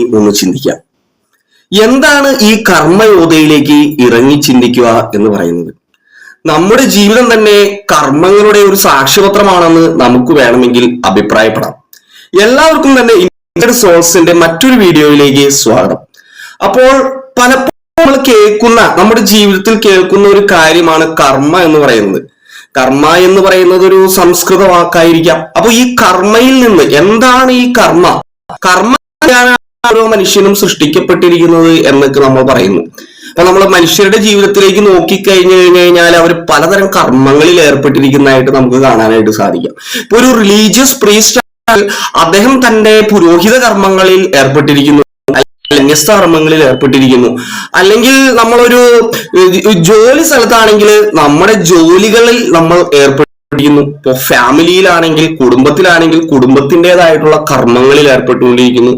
ഒന്ന് ചിന്തിക്കാം. എന്താണ് ഈ കർമ്മയോധയിലേക്ക് ഇറങ്ങി ചിന്തിക്കുക എന്ന് പറയുന്നത്? നമ്മുടെ ജീവിതം തന്നെ കർമ്മങ്ങളുടെ ഒരു സാക്ഷ്യപത്രമാണെന്ന് നമുക്ക് വേണമെങ്കിൽ അഭിപ്രായപ്പെടാം. എല്ലാവർക്കും തന്നെ ഇൻസൈഡ് സോഴ്സിന്റെ മറ്റൊരു വീഡിയോയിലേക്ക് സ്വാഗതം. അപ്പോൾ പലപ്പോഴും നമ്മൾ നമ്മുടെ ജീവിതത്തിൽ കേൾക്കുന്ന ഒരു കാര്യമാണ് കർമ്മ എന്ന് പറയുന്നത്. കർമ്മ എന്ന് പറയുന്നത് ഒരു സംസ്കൃത വാക്കായിരിക്കാം. അപ്പൊ ഈ കർമ്മയിൽ നിന്ന് എന്താണ് ഈ കർമ്മ? കർമ്മ ഓരോ മനുഷ്യനും സൃഷ്ടിക്കപ്പെട്ടിരിക്കുന്നത് എന്നൊക്കെ നമ്മൾ പറയുന്നു. അപ്പൊ നമ്മൾ മനുഷ്യരുടെ ജീവിതത്തിലേക്ക് നോക്കിക്കഴിഞ്ഞു കഴിഞ്ഞാൽ അവർ പലതരം കർമ്മങ്ങളിൽ ഏർപ്പെട്ടിരിക്കുന്നതായിട്ട് നമുക്ക് കാണാനായിട്ട് സാധിക്കും. ഇപ്പൊ ഒരു റിലീജിയസ് പ്രീസ്റ്റ് അദ്ദേഹം തന്റെ പുരോഹിത കർമ്മങ്ങളിൽ ഏർപ്പെട്ടിരിക്കുന്നു, വ്യത്യസ്ത കർമ്മങ്ങളിൽ ഏർപ്പെട്ടിരിക്കുന്നു. അല്ലെങ്കിൽ നമ്മളൊരു ജോലി സ്ഥലത്താണെങ്കിൽ നമ്മുടെ ജോലികളിൽ നമ്മൾ ഏർപ്പെട്ടിരിക്കുന്നു. ഇപ്പൊ ഫാമിലിയിലാണെങ്കിൽ, കുടുംബത്തിലാണെങ്കിൽ കുടുംബത്തിൻ്റെതായിട്ടുള്ള കർമ്മങ്ങളിൽ ഏർപ്പെട്ടുകൊണ്ടിരിക്കുന്നു.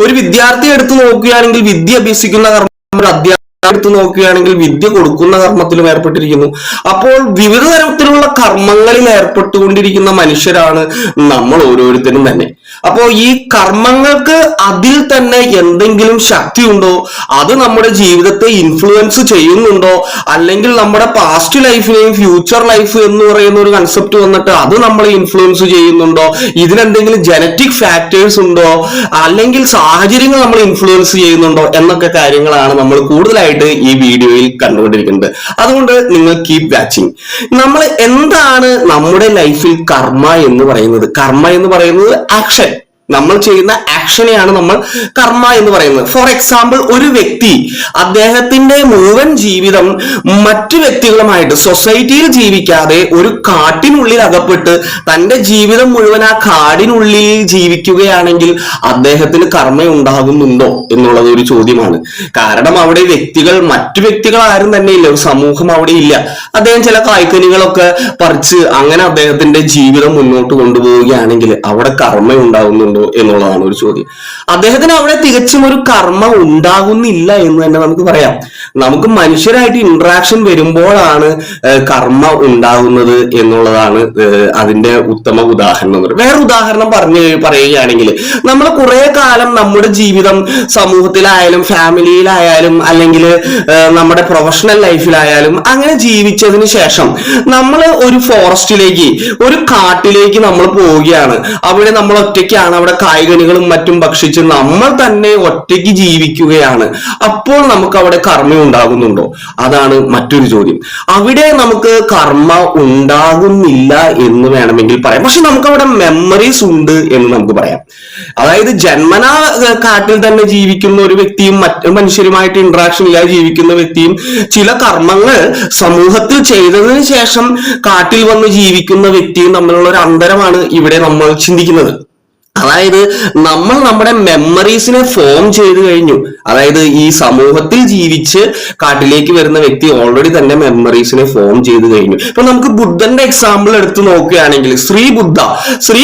ഒരു വിദ്യാർത്ഥി എടുത്തു നോക്കുകയാണെങ്കിൽ വിദ്യ അഭ്യസിക്കുന്ന കർമ്മം, ഒരു അധ്യാപകൻ എടുത്തു നോക്കുകയാണെങ്കിൽ വിദ്യ കൊടുക്കുന്ന കർമ്മത്തിലും ഏർപ്പെട്ടിരിക്കുന്നു. അപ്പോൾ വിവിധ തരത്തിലുള്ള കർമ്മങ്ങളിൽ ഏർപ്പെട്ടുകൊണ്ടിരിക്കുന്ന മനുഷ്യരാണ് നമ്മൾ ഓരോരുത്തരും തന്നെ. അപ്പോൾ ഈ കർമ്മങ്ങൾക്ക് അതിൽ തന്നെ എന്തെങ്കിലും ശക്തി ഉണ്ടോ? അത് നമ്മുടെ ജീവിതത്തെ ഇൻഫ്ലുവൻസ് ചെയ്യുന്നുണ്ടോ? അല്ലെങ്കിൽ നമ്മുടെ പാസ്റ്റ് ലൈഫിനെയും ഫ്യൂച്ചർ ലൈഫ് എന്ന് പറയുന്ന ഒരു കൺസെപ്റ്റ് വന്നിട്ട് അത് നമ്മളെ ഇൻഫ്ലുവൻസ് ചെയ്യുന്നുണ്ടോ? ഇതിനെന്തെങ്കിലും ജനറ്റിക് ഫാക്ടേഴ്സ് ഉണ്ടോ? അല്ലെങ്കിൽ സാഹചര്യങ്ങൾ നമ്മൾ ഇൻഫ്ലുവൻസ് ചെയ്യുന്നുണ്ടോ എന്നൊക്കെ കാര്യങ്ങളാണ് നമ്മൾ കൂടുതലായിട്ട് ഈ വീഡിയോയിൽ കണ്ടുകൊണ്ടിരിക്കുന്നത്. അതുകൊണ്ട് നിങ്ങൾ കീപ് വാച്ചിങ്. നമ്മൾ എന്താണ് നമ്മുടെ ലൈഫിൽ കർമ്മ എന്ന് പറയുന്നത്? കർമ്മ എന്ന് പറയുന്നത് ആക്ഷൻ. നമ്മൾ ചെയ്യുന്ന ആക്ഷനെയാണ് നമ്മൾ കർമ്മ എന്ന് പറയുന്നത്. ഫോർ എക്സാമ്പിൾ, ഒരു വ്യക്തി അദ്ദേഹത്തിന്റെ മുഴുവൻ ജീവിതം മറ്റു വ്യക്തികളുമായിട്ട് സൊസൈറ്റിയിൽ ജീവിക്കാതെ ഒരു കാട്ടിനുള്ളിൽ അകപ്പെട്ട് തന്റെ ജീവിതം മുഴുവൻ ആ കാടിനുള്ളിൽ ജീവിക്കുകയാണെങ്കിൽ അദ്ദേഹത്തിന് കർമ്മ ഉണ്ടാകുന്നുണ്ടോ എന്നുള്ളത് ഒരു ചോദ്യമാണ്. കാരണം അവിടെ മറ്റു വ്യക്തികൾ ആരും തന്നെ ഇല്ല, ഒരു സമൂഹം അവിടെ ഇല്ല. അദ്ദേഹം ചില കായ്ക്കനികളൊക്കെ പറിച്ച് അങ്ങനെ അദ്ദേഹത്തിന്റെ ജീവിതം മുന്നോട്ട് കൊണ്ടുപോവുകയാണെങ്കിൽ അവിടെ കർമ്മ ഉണ്ടാകുന്നുണ്ടോ എന്നുള്ളതാണ് ഒരു ചോദ്യം. അദ്ദേഹത്തിന് അവിടെ തികച്ചും ഒരു കർമ്മ ഉണ്ടാകുന്നില്ല എന്ന് തന്നെ നമുക്ക് പറയാം. നമുക്ക് മനുഷ്യരായിട്ട് ഇന്ററാക്ഷൻ വരുമ്പോഴാണ് കർമ്മ ഉണ്ടാകുന്നത് എന്നുള്ളതാണ് അതിന്റെ ഉത്തമ ഉദാഹരണം. വേറെ ഉദാഹരണം പറയുകയാണെങ്കിൽ, നമ്മൾ കുറെ കാലം നമ്മുടെ ജീവിതം സമൂഹത്തിലായാലും ഫാമിലിയിലായാലും അല്ലെങ്കിൽ നമ്മുടെ പ്രൊഫഷണൽ ലൈഫിലായാലും അങ്ങനെ ജീവിച്ചതിന് ശേഷം നമ്മൾ ഒരു ഫോറസ്റ്റിലേക്ക്, ഒരു കാട്ടിലേക്ക് നമ്മൾ പോവുകയാണ്. അവിടെ നമ്മൾ ഒറ്റയ്ക്കാണ്, അവിടെ കായ്കനികളും മറ്റും ഭക്ഷിച്ച് നമ്മൾ തന്നെ ഒറ്റയ്ക്ക് ജീവിക്കുകയാണ്. അപ്പോൾ നമുക്ക് അവിടെ കർമ്മ ഉണ്ടാകുന്നുണ്ടോ? അതാണ് മറ്റൊരു ചോദ്യം. അവിടെ നമുക്ക് കർമ്മ ഉണ്ടാകുന്നില്ല എന്ന് വേണമെങ്കിൽ പറയാം. പക്ഷെ നമുക്ക് അവിടെ മെമ്മറീസ് ഉണ്ട് എന്ന് നമുക്ക് പറയാം. അതായത് ജന്മനാ കാട്ടിൽ തന്നെ ജീവിക്കുന്ന ഒരു വ്യക്തിയും മറ്റു മനുഷ്യരുമായിട്ട് ഇന്ററാക്ഷൻ ഇല്ലാതെ ജീവിക്കുന്ന വ്യക്തിയും ചില കർമ്മങ്ങൾ സമൂഹത്തിൽ ചെയ്തതിനു ശേഷം കാട്ടിൽ വന്ന് ജീവിക്കുന്ന വ്യക്തിയും തമ്മിലുള്ള ഒരു അന്തരമാണ് ഇവിടെ നമ്മൾ ചിന്തിക്കുന്നത്. അതായത് നമ്മൾ നമ്മുടെ മെമ്മറീസിനെ ഫോം ചെയ്തു കഴിഞ്ഞു. അതായത് ഈ സമൂഹത്തിൽ ജീവിച്ച് കാട്ടിലേക്ക് വരുന്ന വ്യക്തി ഓൾറെഡി തന്നെ മെമ്മറീസിനെ ഫോം ചെയ്തു കഴിഞ്ഞു. ഇപ്പൊ നമുക്ക് ബുദ്ധന്റെ എക്സാമ്പിൾ എടുത്തു നോക്കുകയാണെങ്കിൽ, ശ്രീ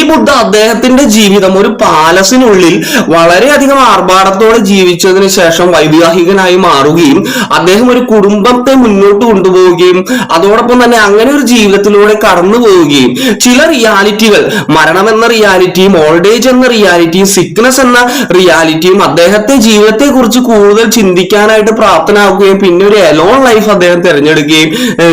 ബുദ്ധ അദ്ദേഹത്തിന്റെ ജീവിതം ഒരു പാലസിനുള്ളിൽ വളരെയധികം ആർഭാടത്തോടെ ജീവിച്ചതിന് ശേഷം വൈവാഹികനായി മാറുകയും അദ്ദേഹം ഒരു കുടുംബത്തെ മുന്നോട്ട് കൊണ്ടുപോവുകയും അതോടൊപ്പം തന്നെ അങ്ങനെ ഒരു ജീവിതത്തിലൂടെ കടന്നു പോവുകയും ചില റിയാലിറ്റികൾ, മരണമെന്ന റിയാലിറ്റിയും ഓൾഡ് ഏജ് എന്ന റിയാലിറ്റിയും സിക്നസ് എന്ന റിയാലിറ്റിയും അദ്ദേഹത്തെ ജീവിതത്തെ കുറിച്ച് കൂടുതൽ ചിന്തിക്കാനായിട്ട് പ്രാപ്തനാക്കുകയും പിന്നെ ഒരു എലോൺ ലൈഫ് അദ്ദേഹം തിരഞ്ഞെടുക്കുകയും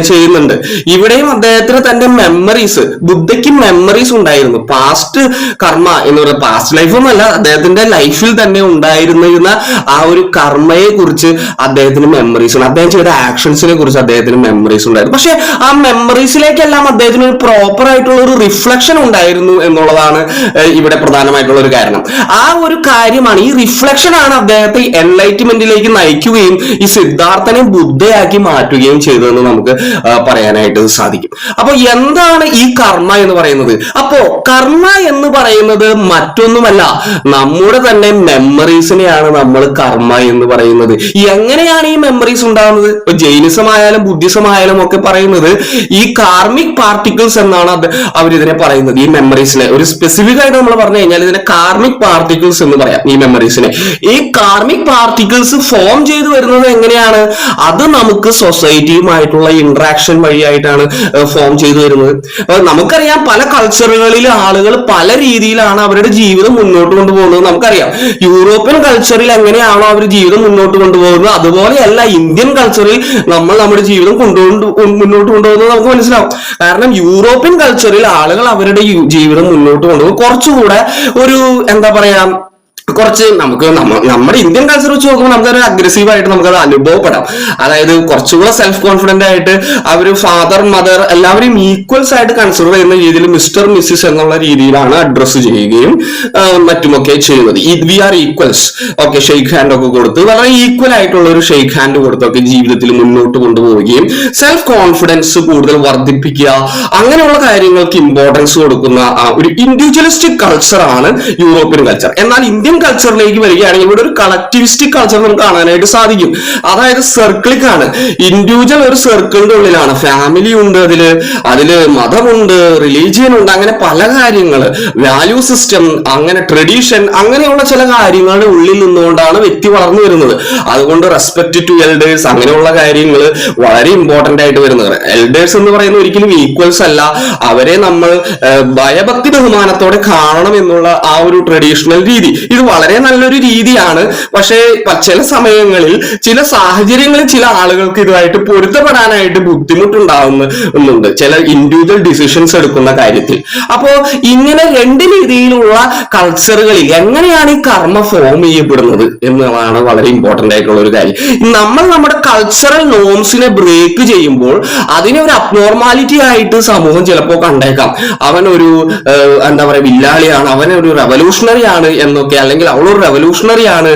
ചെയ്യുന്നുണ്ട്. ഇവിടെയും അദ്ദേഹത്തിന് തന്റെ മെമ്മറീസ്, ബുദ്ധയ്ക്ക് മെമ്മറീസ് ഉണ്ടായിരുന്നു. പാസ്റ്റ് കർമ്മ എന്ന് പറയുന്ന പാസ്റ്റ് ലൈഫ് ഒന്നല്ല, അദ്ദേഹത്തിന്റെ ലൈഫിൽ തന്നെ ഉണ്ടായിരുന്ന ആ ഒരു കർമ്മയെ കുറിച്ച് അദ്ദേഹത്തിന് മെമ്മറീസ് ഉണ്ട്. അദ്ദേഹം ചെയ്ത ആക്ഷൻസിനെ കുറിച്ച് അദ്ദേഹത്തിന് മെമ്മറീസ് ഉണ്ടായിരുന്നു. പക്ഷെ ആ മെമ്മറീസിലേക്കെല്ലാം അദ്ദേഹത്തിന് ഒരു പ്രോപ്പർ ആയിട്ടുള്ള ഒരു റിഫ്ലക്ഷൻ ഉണ്ടായിരുന്നു എന്നുള്ളതാണ് ഇവിടെ പ്രധാനമായിട്ടുള്ള ഒരു കാരണം. ആ ഒരു കാര്യമാണ്, ഈ റിഫ്ലക്ഷൻ ആണ് അദ്ദേഹത്തെ എൻലൈറ്റ്മെന്റിലേക്ക് നയിക്കുകയും ഈ സിദ്ധാർത്ഥനെ ബുദ്ധയാക്കി മാറ്റുകയും ചെയ്തതെന്ന് നമുക്ക് പറയാനായിട്ട് സാധിക്കും. അപ്പൊ എന്താണ് ഈ കർമ്മ എന്ന് പറയുന്നത്? അപ്പോ കർമ്മ എന്ന് പറയുന്നത് മറ്റൊന്നുമല്ല, നമ്മുടെ തന്നെ മെമ്മറീസിനെയാണ് നമ്മൾ കർമ്മ എന്ന് പറയുന്നത്. എങ്ങനെയാണ് ഈ മെമ്മറീസ് ഉണ്ടാകുന്നത്? ഇപ്പൊ ജൈനിസമായാലും ബുദ്ധിസമായാലും ഒക്കെ പറയുന്നത് ഈ കാർമിക് പാർട്ടിക്കിൾസ് എന്നാണ് അവരിതിനെ പറയുന്നത്. ഈ മെമ്മറീസിനെ ഒരു സ്പെസിഫിക് ആയിട്ട് നമ്മൾ പറഞ്ഞു കഴിഞ്ഞാൽ കഴിഞ്ഞാൽ ഇതിനെ കാർമിക് പാർട്ടിക്കിൾസ് എന്ന് പറയാം. ഈ മെമ്മറീസിനെ, ഈ കാർമിക് പാർട്ടിക്കിൾസ് ഫോം ചെയ്തു വരുന്നത് എങ്ങനെയാണ്? അത് നമുക്ക് സൊസൈറ്റിയുമായിട്ടുള്ള ഇന്ററാക്ഷൻ വഴിയായിട്ടാണ് ഫോം ചെയ്തു വരുന്നത്. നമുക്കറിയാം പല കൾച്ചറുകളിൽ ആളുകൾ പല രീതിയിലാണ് അവരുടെ ജീവിതം മുന്നോട്ട് കൊണ്ടുപോകുന്നത്. നമുക്കറിയാം യൂറോപ്യൻ കൾച്ചറിൽ എങ്ങനെയാണോ അവർ ജീവിതം മുന്നോട്ട് കൊണ്ടുപോകുന്നത്, അതുപോലെയല്ല ഇന്ത്യൻ കൾച്ചറിൽ നമ്മൾ നമ്മുടെ ജീവിതം മുന്നോട്ട് കൊണ്ടുപോകുന്നത് നമുക്ക് മനസ്സിലാവും. കാരണം യൂറോപ്യൻ കൾച്ചറിൽ ആളുകൾ അവരുടെ ജീവിതം മുന്നോട്ട് കൊണ്ടുപോകും കുറച്ചുകൂടെ ഒരു എന്താ പറയാ, കുറച്ച് നമ്മുടെ ഇന്ത്യൻ കൾച്ചർ വെച്ച് നോക്കുമ്പോൾ നമുക്കൊരു അഗ്രസീവായിട്ട് നമുക്കത് അനുഭവപ്പെടാം. അതായത് കുറച്ചുകൂടെ സെൽഫ് കോൺഫിഡന്റ് ആയിട്ട് അവർ ഫാദർ മദർ എല്ലാവരും ഈക്വൽസ് ആയിട്ട് കൺസിഡർ ചെയ്യുന്ന രീതിയിൽ മിസ്റ്റർ മിസ്സിസ് എന്നുള്ള രീതിയിലാണ് അഡ്രസ്സ് ചെയ്യുകയും മറ്റുമൊക്കെ ചെയ്യുന്നത്. We are equals, okay, shake hand ഒക്കെ കൊടുത്ത് വളരെ ഈക്വൽ ആയിട്ടുള്ള ഒരു ഷെയ്ക്ക് ഹാൻഡ് കൊടുത്തൊക്കെ ജീവിതത്തിൽ മുന്നോട്ട് കൊണ്ടുപോവുകയും സെൽഫ് കോൺഫിഡൻസ് കൂടുതൽ വർദ്ധിപ്പിക്കുക, അങ്ങനെയുള്ള കാര്യങ്ങൾക്ക് ഇമ്പോർട്ടൻസ് കൊടുക്കുന്ന ഒരു ഇൻഡിവിജ്വലിസ്റ്റിക് കൾച്ചറാണ് യൂറോപ്യൻ കൾച്ചർ. എന്നാൽ ഇന്ത്യൻ കൾച്ചറിലേക്ക് വരികയാണെങ്കിൽ ഇവിടെ ഒരു കളക്ടിവിസ്റ്റിക് കൾച്ചർ നമുക്ക് കാണാനായിട്ട് സാധിക്കും. അതായത് സർക്കിളിക്കാണ്, ഇൻഡിവിജ്വൽ ഒരു സർക്കിളിന്റെ ഉള്ളിലാണ്, ഫാമിലി ഉണ്ട്, അതില് മതമുണ്ട്, റിലീജിയൻ ഉണ്ട്, അങ്ങനെ പല കാര്യങ്ങള്, വാല്യൂ സിസ്റ്റം, അങ്ങനെ ട്രഡീഷൻ, അങ്ങനെയുള്ള ചില കാര്യങ്ങളുടെ ഉള്ളിൽ നിന്നുകൊണ്ടാണ് വ്യക്തി വളർന്നു വരുന്നത്. അതുകൊണ്ട് റെസ്പെക്ട് ടു എൽഡേഴ്സ്, അങ്ങനെയുള്ള കാര്യങ്ങൾ വളരെ ഇമ്പോർട്ടന്റ് ആയിട്ട് വരുന്നത്. എൽഡേഴ്സ് എന്ന് പറയുന്നത് ഒരിക്കലും ഈക്വൽസ് അല്ല, അവരെ നമ്മൾ ഭയഭക്തി ബഹുമാനത്തോടെ കാണണം എന്നുള്ള ആ ഒരു ട്രഡീഷണൽ രീതി, ഇത് വളരെ നല്ലൊരു രീതിയാണ്. പക്ഷേ ചില സമയങ്ങളിൽ ചില സാഹചര്യങ്ങളിൽ ചില ആളുകൾക്ക് ഇതുമായിട്ട് പൊരുത്തപ്പെടാനായിട്ട് ബുദ്ധിമുട്ടുണ്ടാവുന്നുണ്ട് ചില ഇൻഡിവിജ്വൽ ഡിസിഷൻസ് എടുക്കുന്ന കാര്യത്തിൽ. അപ്പോ ഇങ്ങനെ രണ്ട് രീതിയിലുള്ള കൾച്ചറുകളിൽ എങ്ങനെയാണ് ഈ കർമ്മ ഫോം ചെയ്യപ്പെടുന്നത് എന്നുള്ളതാണ് വളരെ ഇമ്പോർട്ടന്റ് ആയിട്ടുള്ള ഒരു കാര്യം. നമ്മൾ നമ്മുടെ കൾച്ചറൽ നോംസിനെ ബ്രേക്ക് ചെയ്യുമ്പോൾ അതിനെ ഒരു അബ്നോർമാലിറ്റി ആയിട്ട് സമൂഹം ചിലപ്പോൾ കണ്ടേക്കാം. അവൻ ഒരു എന്താ പറയാ വില്ലാളിയാണ്, അവൻ ഒരു റെവല്യൂഷണറി ആണ് എന്നൊക്കെ, അല്ലെങ്കിൽ അവളൊരു റെവല്യൂഷണറി ആണ്,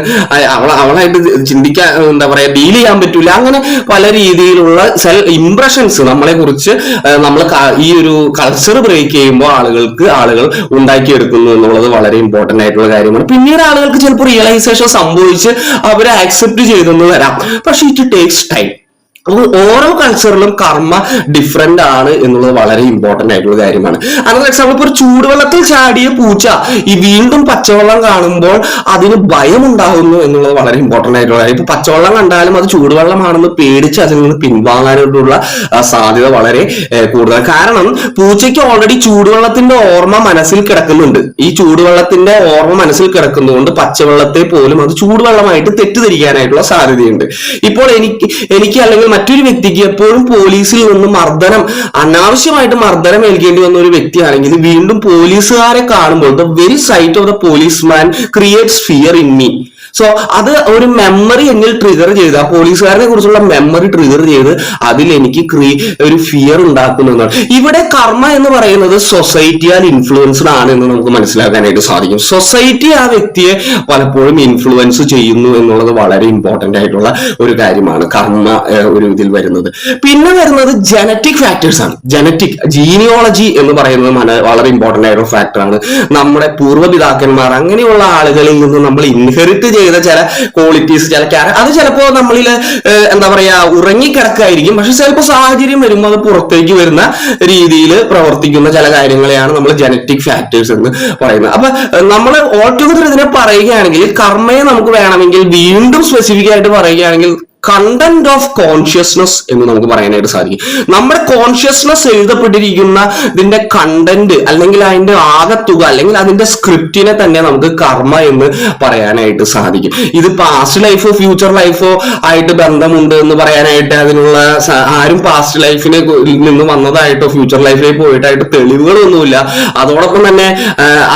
അവളായിട്ട് ചിന്തിക്കാൻ എന്താ പറയാ ഡീൽ ചെയ്യാൻ പറ്റൂല, അങ്ങനെ പല രീതിയിലുള്ള ഇംപ്രഷൻസ് നമ്മളെ കുറിച്ച് നമ്മൾ ഈ ഒരു കൾച്ചർ ബ്രേക്ക് ചെയ്യുമ്പോൾ ആളുകൾ ഉണ്ടാക്കിയെടുക്കുന്നു എന്നുള്ളത് വളരെ ഇമ്പോർട്ടന്റ് ആയിട്ടുള്ള കാര്യമാണ്. പിന്നീട് ആളുകൾക്ക് ചിലപ്പോൾ റിയലൈസേഷൻ സംഭവിച്ച് അവരെ ആക്സെപ്റ്റ് ചെയ്തെന്ന് വരാം, പക്ഷെ ഇറ്റ് ടേക്സ് ടൈം. ഓരോ കൾച്ചറിലും കർമ്മ ഡിഫറെന്റ് ആണ് എന്നുള്ളത് വളരെ ഇമ്പോർട്ടന്റ് ആയിട്ടുള്ള കാര്യമാണ്. അനദർ എക്സാമ്പിൾ, ഇപ്പൊ ഒരു ചൂടുവെള്ളത്തിൽ ചാടിയ പൂച്ച ഈ വീണ്ടും പച്ചവെള്ളം കാണുമ്പോൾ അതിന് ഭയം ഉണ്ടാകുന്നു എന്നുള്ളത് വളരെ ഇമ്പോർട്ടന്റ് ആയിട്ടുള്ള കാര്യം. ഇപ്പൊ പച്ചവെള്ളം കണ്ടാലും അത് ചൂടുവെള്ളമാണെന്ന് പേടിച്ച് അതിൽ നിന്ന് പിൻവാങ്ങാനായിട്ടുള്ള സാധ്യത വളരെ കൂടുതൽ. കാരണം പൂച്ചയ്ക്ക് ഓൾറെഡി ചൂടുവെള്ളത്തിന്റെ ഓർമ്മ മനസ്സിൽ കിടക്കുന്നുണ്ട്. ഈ ചൂടുവെള്ളത്തിന്റെ ഓർമ്മ മനസ്സിൽ കിടക്കുന്നതുകൊണ്ട് പച്ചവെള്ളത്തെ പോലും അത് ചൂടുവെള്ളമായിട്ട് തെറ്റിദ്ധരിക്കാനായിട്ടുള്ള സാധ്യതയുണ്ട്. ഇപ്പോൾ എനിക്ക് അല്ലെങ്കിൽ മറ്റൊരു വ്യക്തിക്ക് എപ്പോഴും പോലീസിൽ നിന്ന് അനാവശ്യമായിട്ട് മർദ്ദനം ഏൽക്കേണ്ടി വന്ന ഒരു വ്യക്തിയാണെങ്കിൽ വീണ്ടും പോലീസുകാരെ കാണുമ്പോൾ the very sight of the policeman creates fear in me. So അത് ഒരു മെമ്മറി എന്നിൽ ട്രിഗർ ചെയ്ത്, ആ പോലീസുകാരനെ കുറിച്ചുള്ള മെമ്മറി ട്രിഗർ ചെയ്ത് അതിൽ എനിക്ക് ഒരു ഫിയർ ഉണ്ടാക്കുന്നതാണ്. ഇവിടെ കർമ്മ എന്ന് പറയുന്നത് സൊസൈറ്റിയാൽ ഇൻഫ്ലുവൻസ്ഡ് ആണ് എന്ന് നമുക്ക് മനസ്സിലാക്കാനായിട്ട് സാധിക്കും. സൊസൈറ്റി ആ വ്യക്തിയെ പലപ്പോഴും ഇൻഫ്ലുവൻസ് ചെയ്യുന്നു എന്നുള്ളത് വളരെ ഇമ്പോർട്ടന്റ് ആയിട്ടുള്ള ഒരു കാര്യമാണ് കർമ്മ ഒരു ഇതിൽ വരുന്നത്. പിന്നെ വരുന്നത് ജനറ്റിക് ഫാക്ടേഴ്സ് ആണ്. ജനറ്റിക് ജീനിയോളജി എന്ന് പറയുന്നത് വളരെ ഇമ്പോർട്ടന്റ് ആയിട്ടുള്ള ഫാക്ടറാണ്. നമ്മുടെ പൂർവ്വപിതാക്കന്മാർ അങ്ങനെയുള്ള ആളുകളിൽ നിന്ന് നമ്മൾ ഇൻഹെറിറ്റ് ചെയ്ത ചില ക്വാളിറ്റീസ്, ചില അത് ചിലപ്പോ നമ്മളിൽ എന്താ പറയാ ഉറങ്ങിക്കിടക്കായിരിക്കും, പക്ഷെ ചിലപ്പോൾ സാഹചര്യം വരുമ്പോൾ അത് പുറത്തേക്ക് വരുന്ന രീതിയിൽ പ്രവർത്തിക്കുന്ന ചില കാര്യങ്ങളെയാണ് നമ്മൾ ജനറ്റിക് ഫാക്ടേഴ്സ് എന്ന് പറയുന്നത്. അപ്പൊ നമ്മൾ ഓൾ ടുഗദർ ഇതിനെ പറയുകയാണെങ്കിൽ കർമ്മയെ നമുക്ക് വേണമെങ്കിൽ വീണ്ടും സ്പെസിഫിക് ആയിട്ട് പറയുകയാണെങ്കിൽ കണ്ടന്റ് ഓഫ് കോൺഷ്യസ്നസ് എന്ന് നമുക്ക് പറയാനായിട്ട് സാധിക്കും. നമ്മുടെ കോൺഷ്യസ്നസ് എഴുതപ്പെട്ടിരിക്കുന്ന ഇതിന്റെ കണ്ടന്റ് അല്ലെങ്കിൽ അതിന്റെ ആകത്തുക അല്ലെങ്കിൽ അതിന്റെ സ്ക്രിപ്റ്റിനെ തന്നെ നമുക്ക് കർമ്മ എന്ന് പറയാനായിട്ട് സാധിക്കും. ഇത് പാസ്റ്റ് ലൈഫോ ഫ്യൂച്ചർ ലൈഫോ ആയിട്ട് ബന്ധമുണ്ട് എന്ന് പറയാനായിട്ട് അതിനുള്ള ആരും പാസ്റ്റ് ലൈഫിനെ നിന്ന് വന്നതായിട്ടോ ഫ്യൂച്ചർ ലൈഫിലേക്ക് പോയിട്ടായിട്ട് തെളിവുകളൊന്നുമില്ല. അതോടൊപ്പം തന്നെ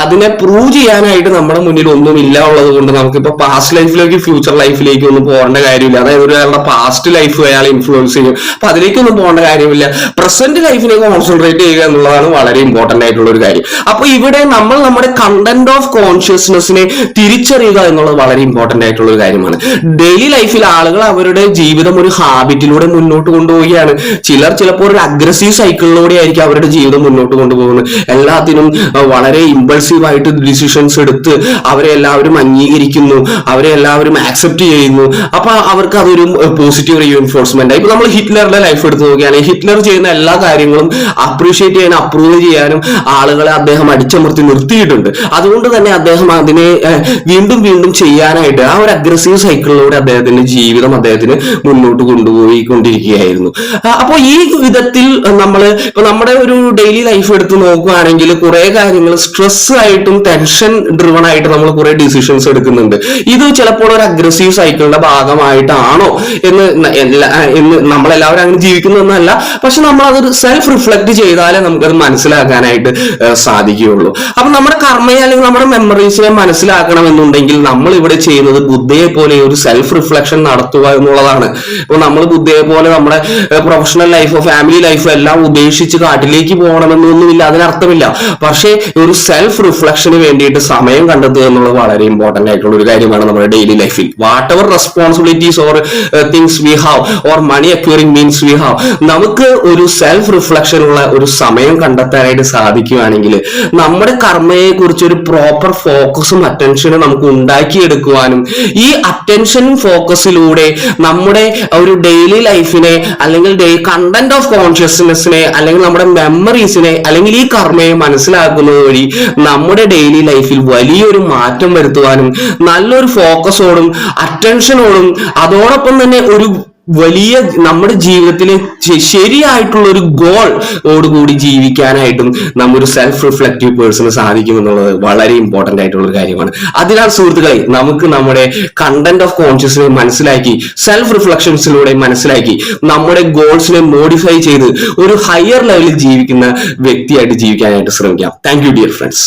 അതിനെ പ്രൂവ് ചെയ്യാനായിട്ട് നമ്മുടെ മുന്നിൽ ഒന്നുമില്ല ഉള്ളത് കൊണ്ട് നമുക്കിപ്പോ പാസ്റ്റ് ലൈഫിലേക്ക് ഫ്യൂച്ചർ ലൈഫിലേക്ക് ഒന്നും പോകേണ്ട കാര്യമില്ല. അതായത് അയാളുടെ പാസ്റ്റ് ലൈഫ് അയാൾ ഇൻഫ്ലുവൻസ് ചെയ്യും, അപ്പൊ അതിലേക്കൊന്നും പോകേണ്ട കാര്യമില്ല. പ്രസന്റ് ലൈഫിനെ കോൺസെൻട്രേറ്റ് ചെയ്യുക എന്നുള്ളതാണ് വളരെ ഇമ്പോർട്ടന്റ് ആയിട്ടുള്ള ഒരു കാര്യം. അപ്പൊ ഇവിടെ നമ്മൾ നമ്മുടെ കണ്ടന്റ് ഓഫ് കോൺഷ്യസ്നെസ്സിനെ തിരിച്ചറിയുക എന്നുള്ളത് വളരെ ഇമ്പോർട്ടന്റ് ആയിട്ടുള്ള ഒരു കാര്യമാണ്. ഡെയിലി ലൈഫിൽ ആളുകൾ അവരുടെ ജീവിതം ഒരു ഹാബിറ്റിലൂടെ മുന്നോട്ട് കൊണ്ടുപോവുകയാണ്. ചിലപ്പോൾ ഒരു അഗ്രസീവ് സൈക്കിളിലൂടെ ആയിരിക്കും അവരുടെ ജീവിതം മുന്നോട്ട് കൊണ്ടുപോകുന്നത്. എല്ലാത്തിനും വളരെ ഇമ്പൾസീവ് ആയിട്ട് ഡിസിഷൻസ് എടുത്ത് അവരെ എല്ലാവരും അംഗീകരിക്കുന്നു, അവരെ എല്ലാവരും ആക്സെപ്റ്റ് ചെയ്യുന്നു. അപ്പൊ അവർക്ക് അതൊരു അതും പോസിറ്റീവ് റീഎൻഫോഴ്സ്മെന്റ്. ഇപ്പൊ നമ്മൾ ഹിറ്റ്ലറുടെ ലൈഫ് എടുത്ത് നോക്കുകയാണെങ്കിൽ ഹിറ്റ്ലർ ചെയ്യുന്ന എല്ലാ കാര്യങ്ങളും അപ്രീഷിയേറ്റ് ചെയ്യാനും അപ്രൂവ് ചെയ്യാനും ആളുകളെ അദ്ദേഹം അടിച്ചമർത്തി നിർത്തിയിട്ടുണ്ട്. അതുകൊണ്ട് തന്നെ അദ്ദേഹം അതിനെ വീണ്ടും വീണ്ടും ചെയ്യാനായിട്ട് ആ ഒരു അഗ്രസീവ് സൈക്കിളിലൂടെ അദ്ദേഹത്തിന്റെ ജീവിതം അദ്ദേഹത്തിന് മുന്നോട്ട് കൊണ്ടുപോയിക്കൊണ്ടിരിക്കുകയായിരുന്നു. അപ്പോൾ ഈ വിധത്തിൽ ഇപ്പൊ നമ്മുടെ ഒരു ഡെയിലി ലൈഫ് എടുത്ത് നോക്കുകയാണെങ്കിൽ കുറെ കാര്യങ്ങൾ സ്ട്രെസ് ആയിട്ടും ടെൻഷൻ ഡ്രിവൺ ആയിട്ട് നമ്മൾ കുറെ ഡിസിഷൻസ് എടുക്കുന്നുണ്ട്. ഇത് ചിലപ്പോൾ ഒരു അഗ്രസീവ് സൈക്കിളിന്റെ ഭാഗമായിട്ടാണോ എന്ന് നമ്മളെല്ലാവരും അങ്ങനെ ജീവിക്കുന്നതൊന്നല്ല. പക്ഷെ നമ്മൾ അതൊരു സെൽഫ് റിഫ്ലക്ട് ചെയ്താലേ നമുക്കത് മനസ്സിലാക്കാനായിട്ട് സാധിക്കുകയുള്ളൂ. അപ്പൊ നമ്മുടെ കർമ്മയെ അല്ലെങ്കിൽ നമ്മുടെ മെമ്മറീസിനെ മനസ്സിലാക്കണമെന്നുണ്ടെങ്കിൽ നമ്മൾ ഇവിടെ ചെയ്യുന്നത് ബുദ്ധയെ പോലെ ഒരു സെൽഫ് റിഫ്ലക്ഷൻ നടത്തുക എന്നുള്ളതാണ്. ഇപ്പൊ നമ്മൾ ബുദ്ധയെ പോലെ നമ്മുടെ പ്രൊഫഷണൽ ലൈഫോ ഫാമിലി ലൈഫോ എല്ലാം ഉപേക്ഷിച്ച് കാട്ടിലേക്ക് പോകണമെന്നൊന്നുമില്ല, അതിനർത്ഥമില്ല. പക്ഷേ ഒരു സെൽഫ് റിഫ്ലക്ഷന് വേണ്ടിയിട്ട് സമയം കണ്ടെത്തുക എന്നുള്ളത് വളരെ ഇമ്പോർട്ടന്റ് ആയിട്ടുള്ള ഒരു കാര്യമാണ് നമ്മുടെ ഡെയിലി ലൈഫിൽ. Whatever responsibilities or things we have or money acquiring means we have, നമുക്ക് ഒരു സെൽഫ് റിഫ്ലക്ഷനുള്ള ഒരു സമയം കണ്ടെത്താനായിട്ട് സാധിക്കുകയാണെങ്കിൽ നമ്മുടെ കർമ്മയെ കുറിച്ച് ഒരു പ്രോപ്പർ ഫോക്കസും അറ്റൻഷനും നമുക്ക് ഉണ്ടാക്കിയെടുക്കുവാനും ഈ അറ്റൻഷനും ഫോക്കസിലൂടെ നമ്മുടെ ഒരു ഡെയിലി ലൈഫിനെ അല്ലെങ്കിൽ കണ്ടന്റ് ഓഫ് കോൺഷ്യസ്നെസ്സിനെ അല്ലെങ്കിൽ നമ്മുടെ മെമ്മറീസിനെ അല്ലെങ്കിൽ ഈ കർമ്മയെ മനസ്സിലാക്കുന്നത് വഴി നമ്മുടെ ഡെയിലി ലൈഫിൽ വലിയൊരു മാറ്റം വരുത്തുവാനും നല്ലൊരു ഫോക്കസോടും അറ്റൻഷനോടും അതോടൊപ്പം തന്നെ ഒരു വലിയ നമ്മുടെ ജീവിതത്തിലെ ശരിയായിട്ടുള്ള ഒരു ഗോൾ ഓടുകൂടി ജീവിക്കാനായിട്ടും നമ്മൊരു സെൽഫ് റിഫ്ലക്റ്റീവ് പേഴ്സണ് സാധിക്കും എന്നുള്ളത് വളരെ ഇമ്പോർട്ടന്റ് ആയിട്ടുള്ള ഒരു കാര്യമാണ്. അതിനാൽ സുഹൃത്തുക്കളെ, നമുക്ക് നമ്മുടെ കണ്ടന്റ് ഓഫ് കോൺഷ്യസ്നെ മനസ്സിലാക്കി സെൽഫ് റിഫ്ലക്ഷൻസിലൂടെ മനസ്സിലാക്കി നമ്മുടെ ഗോൾസിനെ മോഡിഫൈ ചെയ്ത് ഒരു ഹയർ ലെവലിൽ ജീവിക്കുന്ന വ്യക്തിയായിട്ട് ജീവിക്കാനായിട്ട് ശ്രമിക്കാം. Thank you dear friends.